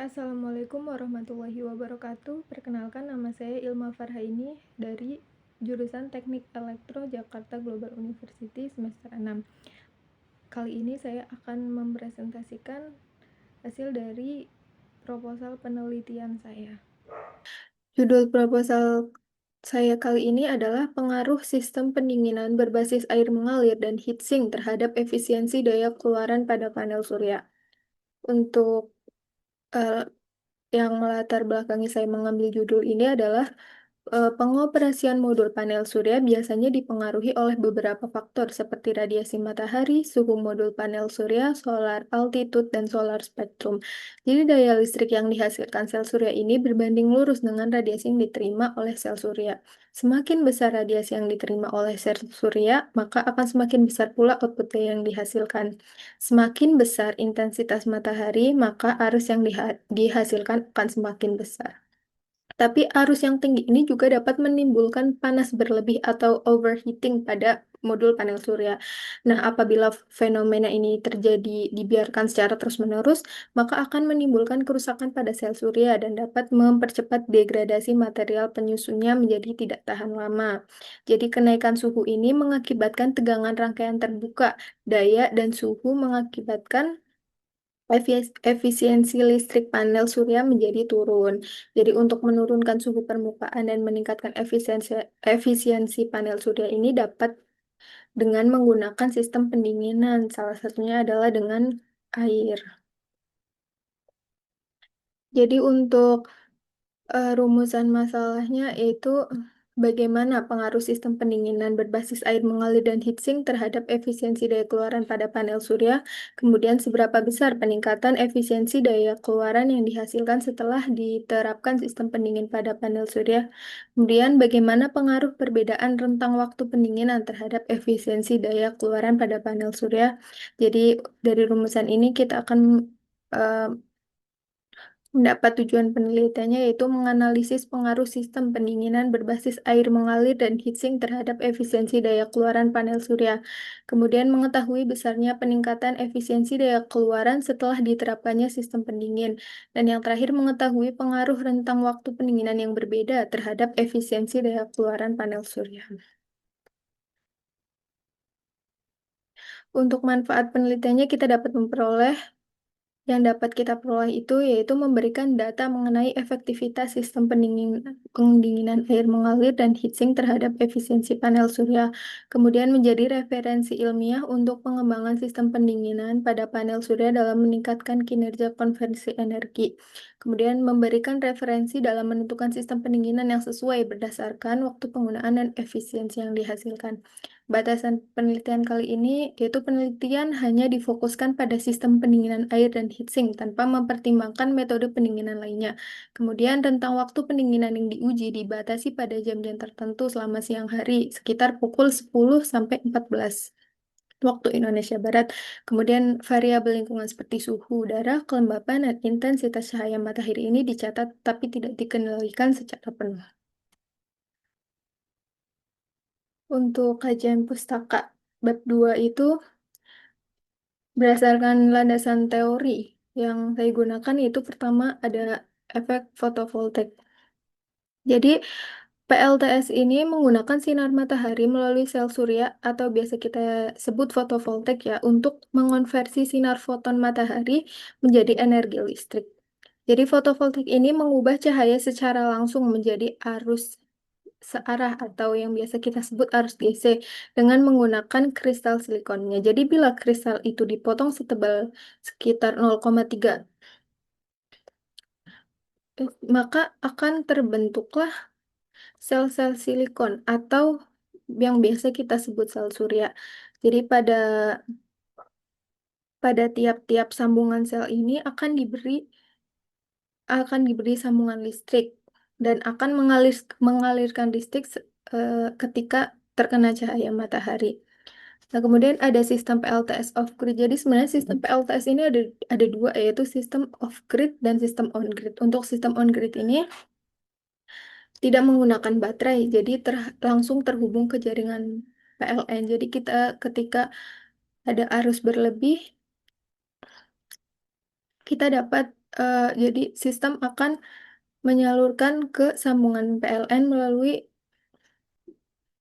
Assalamualaikum warahmatullahi wabarakatuh. Perkenalkan, nama saya Ilma Farhaini dari jurusan Teknik Elektro Jakarta Global University semester 6. Kali ini saya akan mempresentasikan hasil dari proposal penelitian saya. Judul proposal saya kali ini adalah pengaruh sistem pendinginan berbasis air mengalir dan heatsink terhadap efisiensi daya keluaran pada panel surya. Untuk uh, yang melatar belakangi saya mengambil judul ini adalah pengoperasian modul panel surya biasanya dipengaruhi oleh beberapa faktor seperti radiasi matahari, suhu modul panel surya, solar altitude, dan solar spectrum. Jadi daya listrik yang dihasilkan sel surya ini berbanding lurus dengan radiasi yang diterima oleh sel surya. Semakin besar radiasi yang diterima oleh sel surya, maka akan semakin besar pula output daya yang dihasilkan. Semakin besar intensitas matahari, maka arus yang dihasilkan akan semakin besar. Tapi arus yang tinggi ini juga dapat menimbulkan panas berlebih atau overheating pada modul panel surya. Nah, apabila fenomena ini terjadi dibiarkan secara terus-menerus, maka akan menimbulkan kerusakan pada sel surya dan dapat mempercepat degradasi material penyusunnya menjadi tidak tahan lama. Jadi, kenaikan suhu ini mengakibatkan tegangan rangkaian terbuka, daya dan suhu mengakibatkan efisiensi listrik panel surya menjadi turun. Jadi untuk menurunkan suhu permukaan dan meningkatkan efisiensi panel surya ini dapat dengan menggunakan sistem pendinginan. Salah satunya adalah dengan air. Jadi untuk rumusan masalahnya yaitu bagaimana pengaruh sistem pendinginan berbasis air mengalir dan heatsink terhadap efisiensi daya keluaran pada panel surya, kemudian seberapa besar peningkatan efisiensi daya keluaran yang dihasilkan setelah diterapkan sistem pendingin pada panel surya, kemudian bagaimana pengaruh perbedaan rentang waktu pendinginan terhadap efisiensi daya keluaran pada panel surya. Jadi dari rumusan ini kita akan eh, mendapat tujuan penelitiannya yaitu menganalisis pengaruh sistem pendinginan berbasis air mengalir dan heatsink terhadap efisiensi daya keluaran panel surya. Kemudian mengetahui besarnya peningkatan efisiensi daya keluaran setelah diterapkannya sistem pendingin. Dan yang terakhir mengetahui pengaruh rentang waktu pendinginan yang berbeda terhadap efisiensi daya keluaran panel surya. Untuk manfaat penelitiannya kita dapat memperoleh Yang dapat kita peroleh itu yaitu memberikan data mengenai efektivitas sistem pendinginan air mengalir dan heatsink terhadap efisiensi panel surya, kemudian menjadi referensi ilmiah untuk pengembangan sistem pendinginan pada panel surya dalam meningkatkan kinerja konversi energi, kemudian memberikan referensi dalam menentukan sistem pendinginan yang sesuai berdasarkan waktu penggunaan dan efisiensi yang dihasilkan. Batasan penelitian kali ini yaitu penelitian hanya difokuskan pada sistem pendinginan air dan heatsink tanpa mempertimbangkan metode pendinginan lainnya. Kemudian rentang waktu pendinginan yang diuji dibatasi pada jam-jam tertentu selama siang hari sekitar pukul 10 sampai 14 waktu Indonesia Barat. Kemudian variabel lingkungan seperti suhu udara, kelembapan, dan intensitas cahaya matahari ini dicatat tapi tidak dikendalikan secara penuh. Untuk kajian pustaka bab 2 itu berdasarkan landasan teori yang saya gunakan itu pertama ada efek fotovoltaik. Jadi PLTS ini menggunakan sinar matahari melalui sel surya atau biasa kita sebut fotovoltaik ya untuk mengonversi sinar foton matahari menjadi energi listrik. Jadi fotovoltaik ini mengubah cahaya secara langsung menjadi arus searah atau yang biasa kita sebut arus DC dengan menggunakan kristal silikonnya. Jadi bila kristal itu dipotong setebal sekitar 0,3, maka akan terbentuklah sel-sel silikon atau yang biasa kita sebut sel surya. Jadi pada tiap-tiap sambungan sel ini akan diberi sambungan listrik dan akan mengalirkan listrik ketika terkena cahaya matahari. Nah, kemudian ada sistem PLTS off-grid. Jadi sebenarnya sistem PLTS ini ada dua, yaitu sistem off-grid dan sistem on-grid. Untuk sistem on-grid ini tidak menggunakan baterai, jadi langsung terhubung ke jaringan PLN. Jadi kita ketika ada arus berlebih, kita dapat Jadi sistem akan menyalurkan ke sambungan PLN melalui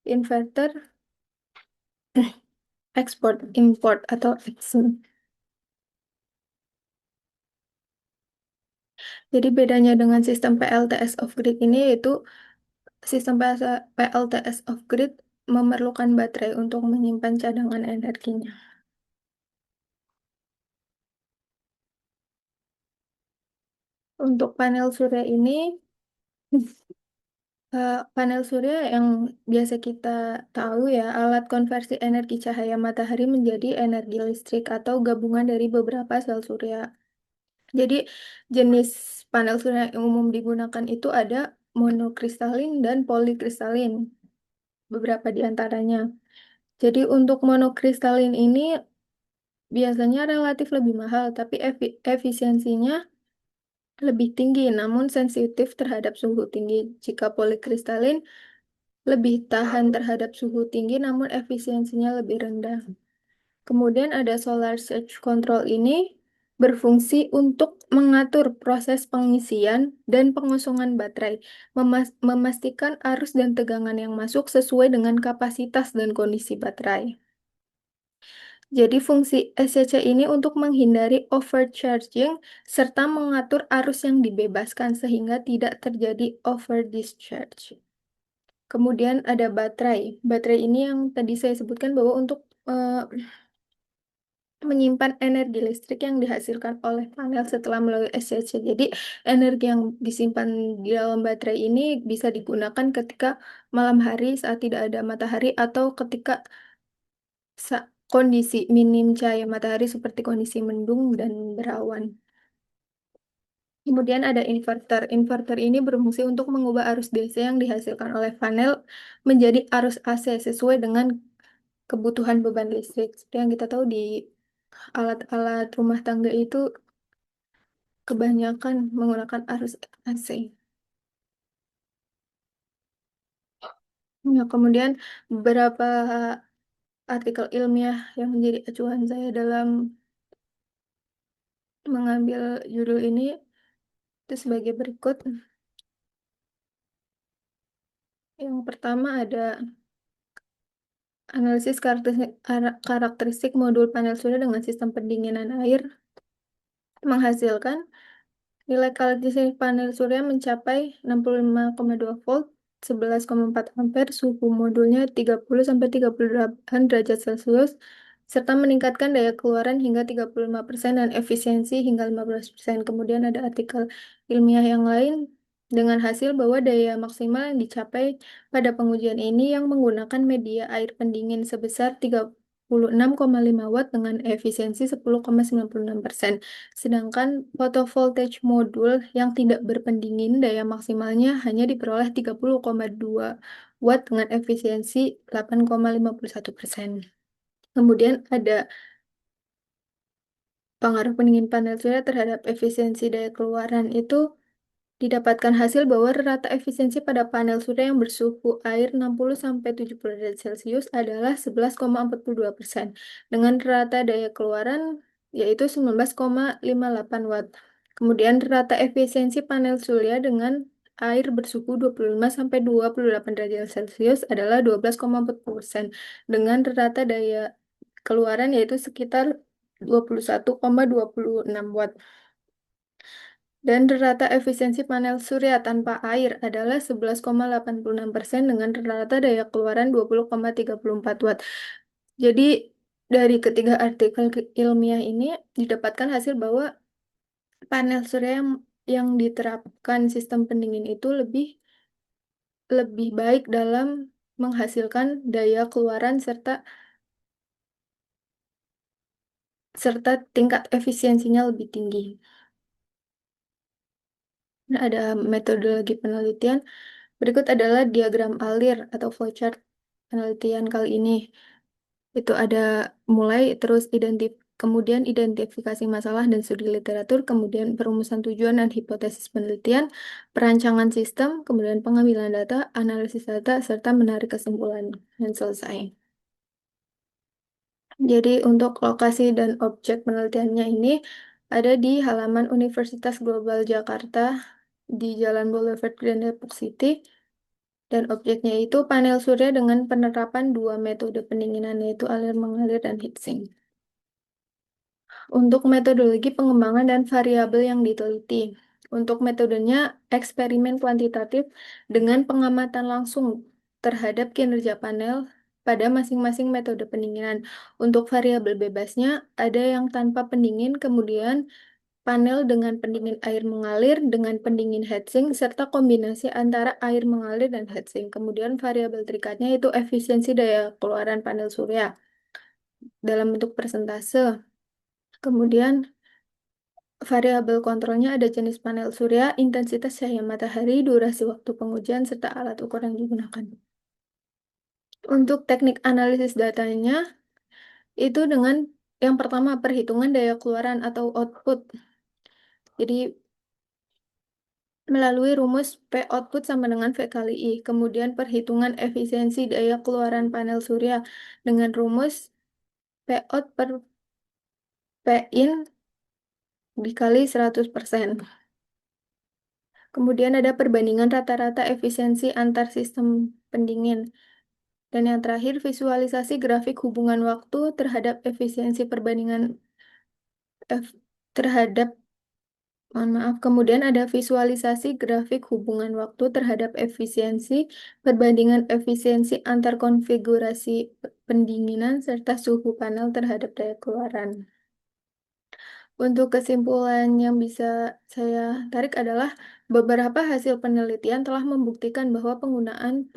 inverter ekspor import atau EXIM. Jadi bedanya dengan sistem PLTS off grid ini yaitu sistem PLTS off grid memerlukan baterai untuk menyimpan cadangan energinya. Untuk panel surya ini, panel surya yang biasa kita tahu ya, alat konversi energi cahaya matahari menjadi energi listrik atau gabungan dari beberapa sel surya. Jadi jenis panel surya yang umum digunakan itu ada monokristalin dan polikristalin, beberapa di antaranya. Jadi untuk monokristalin ini biasanya relatif lebih mahal, tapi efisiensinya lebih tinggi, namun sensitif terhadap suhu tinggi. Jika polikristalin lebih tahan terhadap suhu tinggi, namun efisiensinya lebih rendah. Kemudian ada solar surge control ini berfungsi untuk mengatur proses pengisian dan pengosongan baterai, memastikan arus dan tegangan yang masuk sesuai dengan kapasitas dan kondisi baterai. Jadi fungsi SCC ini untuk menghindari overcharging serta mengatur arus yang dibebaskan sehingga tidak terjadi over discharge. Kemudian ada baterai. Baterai ini yang tadi saya sebutkan bahwa untuk menyimpan energi listrik yang dihasilkan oleh panel setelah melalui SCC. Jadi energi yang disimpan di dalam baterai ini bisa digunakan ketika malam hari saat tidak ada matahari atau ketika kondisi minim cahaya matahari seperti kondisi mendung dan berawan. Kemudian ada inverter. Inverter ini berfungsi untuk mengubah arus DC yang dihasilkan oleh panel menjadi arus AC sesuai dengan kebutuhan beban listrik. Seperti yang kita tahu di alat-alat rumah tangga itu kebanyakan menggunakan arus AC. Nah, kemudian beberapa artikel ilmiah yang menjadi acuan saya dalam mengambil judul ini itu sebagai berikut. Yang pertama ada analisis karakteristik modul panel surya dengan sistem pendinginan air menghasilkan nilai kalorifer panel surya mencapai 65,2 volt, 11,4 ampere, suhu modulnya 30-38 derajat Celcius, serta meningkatkan daya keluaran hingga 35% dan efisiensi hingga 15%. Kemudian ada artikel ilmiah yang lain dengan hasil bahwa daya maksimal yang dicapai pada pengujian ini yang menggunakan media air pendingin sebesar 36,5 watt dengan efisiensi 10,96%. Sedangkan photovoltaic modul yang tidak berpendingin daya maksimalnya hanya diperoleh 30,2 watt dengan efisiensi 8,51%. Kemudian ada pengaruh pendingin panel surya terhadap efisiensi daya keluaran itu didapatkan hasil bahwa rata efisiensi pada panel surya yang bersuhu air 60-70 derajat Celcius adalah 11,42% dengan rata daya keluaran yaitu 19,58 watt. Kemudian rata efisiensi panel surya dengan air bersuhu 25-28 derajat Celcius adalah 12,40% dengan rata daya keluaran yaitu sekitar 21,26 watt. Dan rata efisiensi panel surya tanpa air adalah 11,86% dengan rata daya keluaran 20,34 watt. Jadi dari ketiga artikel ilmiah ini didapatkan hasil bahwa panel surya yang diterapkan sistem pendingin itu lebih lebih baik dalam menghasilkan daya keluaran serta serta tingkat efisiensinya lebih tinggi. Nah, ada metodologi penelitian. Berikut adalah diagram alir atau flowchart penelitian kali ini. Itu ada mulai terus kemudian identifikasi masalah dan studi literatur, kemudian perumusan tujuan dan hipotesis penelitian, perancangan sistem, kemudian pengambilan data, analisis data, serta menarik kesimpulan dan selesai. Jadi untuk lokasi dan objek penelitiannya ini ada di halaman Universitas Global Jakarta di Jalan Boulevard Grand Depok City. Dan objeknya itu panel surya dengan penerapan dua metode pendinginan, yaitu alir mengalir dan heatsink. Untuk metodologi pengembangan dan variabel yang diteliti. Untuk metodenya eksperimen kuantitatif dengan pengamatan langsung terhadap kinerja panel pada masing-masing metode pendinginan. Untuk variabel bebasnya ada yang tanpa pendingin, kemudian panel dengan pendingin air mengalir dengan pendingin heatsink serta kombinasi antara air mengalir dan heatsink. Kemudian variabel terikatnya itu efisiensi daya keluaran panel surya dalam bentuk persentase. Kemudian variabel kontrolnya ada jenis panel surya, intensitas cahaya matahari, durasi waktu pengujian, serta alat ukur yang digunakan. Untuk teknik analisis datanya, itu dengan yang pertama perhitungan daya keluaran atau output. Jadi melalui rumus P output sama dengan V kali I. Kemudian perhitungan efisiensi daya keluaran panel surya dengan rumus P out per P in dikali 100%. Kemudian ada perbandingan rata-rata efisiensi antar sistem pendingin. Dan yang terakhir, visualisasi grafik hubungan waktu terhadap efisiensi perbandingan terhadap mohon maaf. Kemudian ada visualisasi grafik hubungan waktu terhadap efisiensi perbandingan efisiensi antar konfigurasi pendinginan serta suhu panel terhadap daya keluaran. Untuk kesimpulan yang bisa saya tarik adalah beberapa hasil penelitian telah membuktikan bahwa penggunaan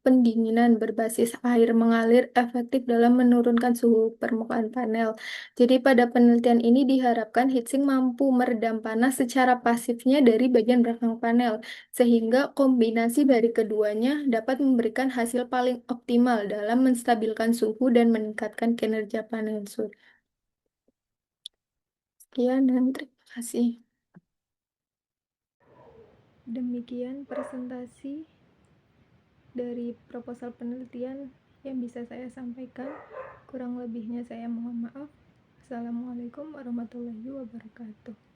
pendinginan berbasis air mengalir efektif dalam menurunkan suhu permukaan panel. Jadi pada penelitian ini diharapkan heatsink mampu meredam panas secara pasifnya dari bagian belakang panel, sehingga kombinasi dari keduanya dapat memberikan hasil paling optimal dalam menstabilkan suhu dan meningkatkan kinerja panel surya. Sekian dan terima kasih. Demikian presentasi dari proposal penelitian yang bisa saya sampaikan. Kurang lebihnya saya mohon maaf. Assalamualaikum warahmatullahi wabarakatuh.